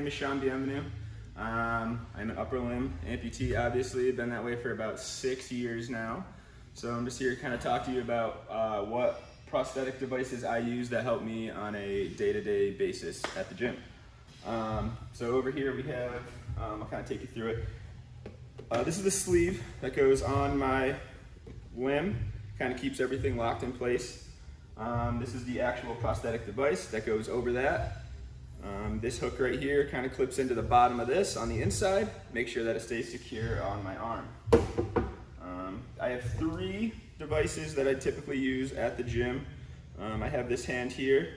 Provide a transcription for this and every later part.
name is Sean Bienvenu. I'm an upper limb amputee, obviously. Been that way for about 6 years now. So I'm just here to kind of talk to you about what prosthetic devices I use that help me on a day-to-day basis at the gym. So over here we have, I'll kind of take you through it. This is the sleeve that goes on my limb, kind of keeps everything locked in place. This is the actual prosthetic device that goes over that. This hook right here kind of clips into the bottom of this on the inside, make sure that it stays secure on my arm. I have 3 devices that I typically use at the gym. I have this hand here.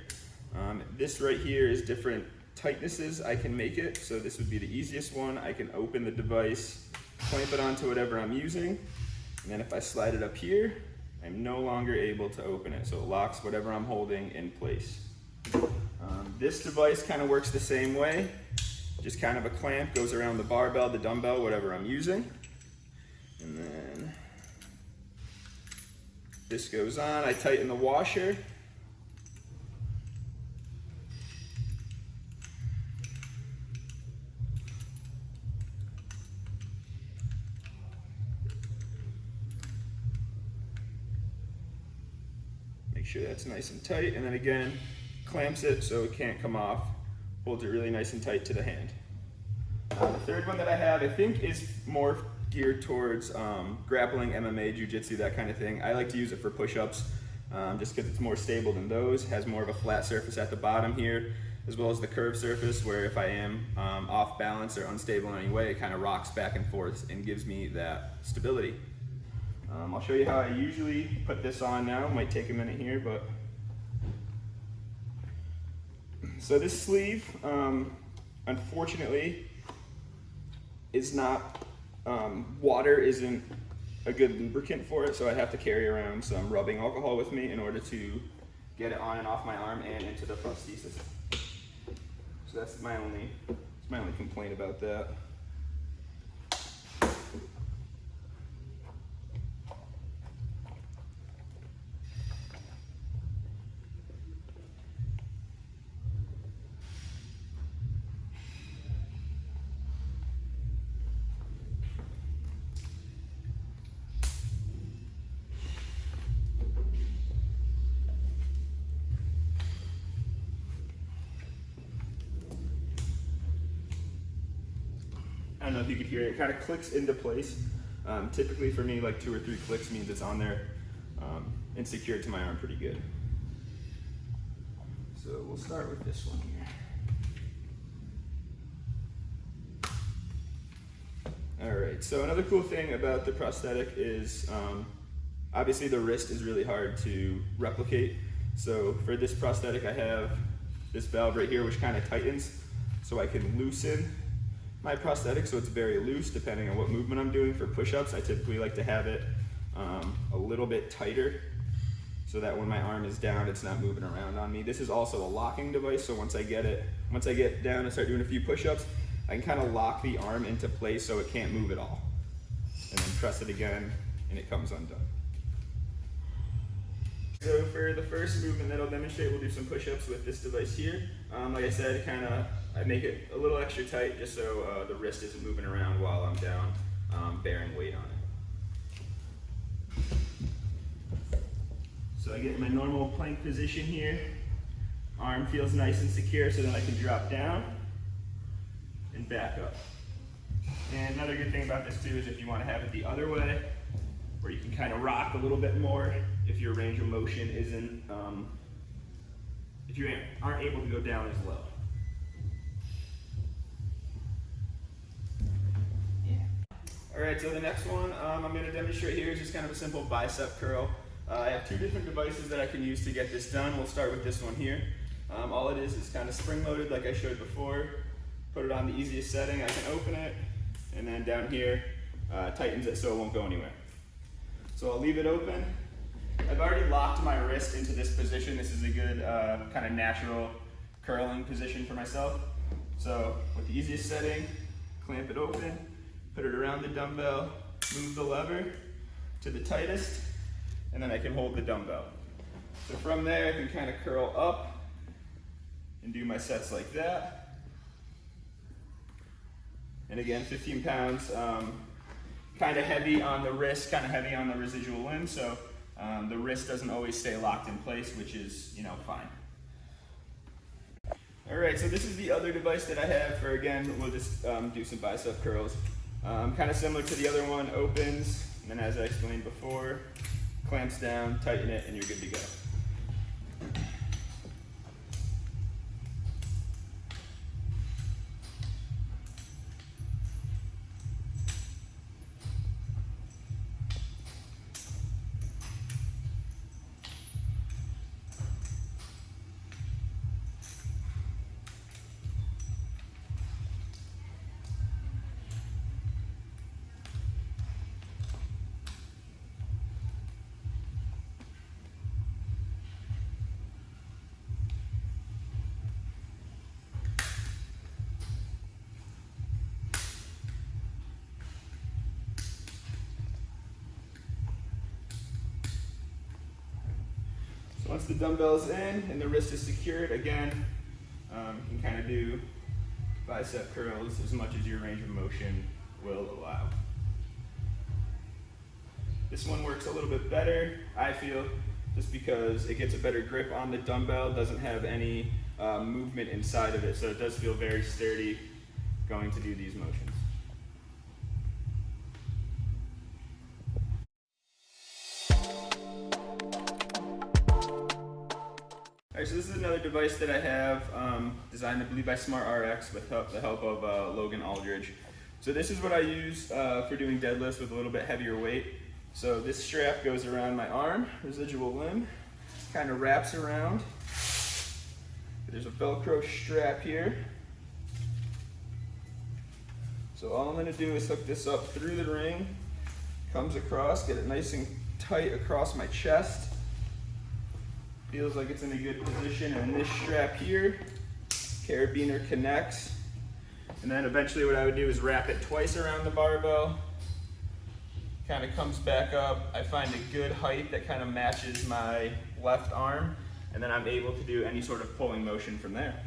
This right here is different tightnesses I can make it. So this would be the easiest one. I can open the device, clamp it onto whatever I'm using, and then if I slide it up here, I'm no longer able to open it. So it locks whatever I'm holding in place. This device kind of works the same way. Just kind of a clamp, goes around the barbell, the dumbbell, whatever I'm using. And then this goes on. I tighten the washer. Make sure that's nice and tight, and then again, clamps it so it can't come off, holds it really nice and tight to the hand. The third one that I have, I think, is more geared towards grappling, MMA, jiu-jitsu, that kind of thing. I like to use it for push-ups just because it's more stable than those. It has more of a flat surface at the bottom here, as well as the curved surface, where if I am off balance or unstable in any way, it kind of rocks back and forth and gives me that stability. I'll show you how I usually put this on now. It might take a minute here, but so this sleeve, unfortunately, is not, water isn't a good lubricant for it, so I have to carry around some rubbing alcohol with me in order to get it on and off my arm and into the prosthesis. So that's my only complaint about that. I don't know if you could hear it. It kind of clicks into place. Typically for me, like 2 or 3 clicks means it's on there and secured to my arm pretty good. So we'll start with this one here. All right, so another cool thing about the prosthetic is obviously the wrist is really hard to replicate. So for this prosthetic, I have this valve right here which kind of tightens so I can loosen my prosthetic so it's very loose depending on what movement I'm doing. For push-ups, I typically like to have it a little bit tighter so that when my arm is down, it's not moving around on me. This is also a locking device, so once I get down and start doing a few push-ups, I can kind of lock the arm into place so it can't move at all. And then press it again and it comes undone. So for the first movement that I'll demonstrate, we'll do some push-ups with this device here. Like I said, I make it a little extra tight just so the wrist isn't moving around while I'm down bearing weight on it. So I get in my normal plank position here. Arm feels nice and secure so then I can drop down and back up. And another good thing about this too is if you want to have it the other way, where you can kind of rock a little bit more if your range of motion isn't, if you aren't able to go down as low. All right, so the next one I'm going to demonstrate here is just kind of a simple bicep curl. I have 2 different devices that I can use to get this done. We'll start with this one here. All it is kind of spring-loaded like I showed before. Put it on the easiest setting. I can open it, and then down here tightens it so it won't go anywhere. So I'll leave it open. I've already locked my wrist into this position. This is a good kind of natural curling position for myself. So with the easiest setting, clamp it open, put it around the dumbbell, move the lever to the tightest, and then I can hold the dumbbell. So from there, I can kind of curl up and do my sets like that. And again, 15 pounds, kind of heavy on the wrist, kind of heavy on the residual limb, so the wrist doesn't always stay locked in place, which is, fine. All right, so this is the other device that I have for, again, we'll just do some bicep curls. Kind of similar to the other one, opens, and then as I explained before, clamps down, tighten it, and you're good to go. So once the dumbbell's in and the wrist is secured, again, you can kind of do bicep curls as much as your range of motion will allow. This one works a little bit better, I feel, just because it gets a better grip on the dumbbell, doesn't have any movement inside of it, so it does feel very sturdy going to do these motions. Alright, so this is another device that I have designed, I believe, by SmartRx with the help of Logan Aldridge. So this is what I use for doing deadlifts with a little bit heavier weight. So this strap goes around my arm, residual limb, kind of wraps around. There's a Velcro strap here. So all I'm going to do is hook this up through the ring, comes across, get it nice and tight across my chest. Feels like it's in a good position, and this strap here, carabiner connects, and then eventually what I would do is wrap it twice around the barbell, kind of comes back up. I find a good height that kind of matches my left arm, and then I'm able to do any sort of pulling motion from there.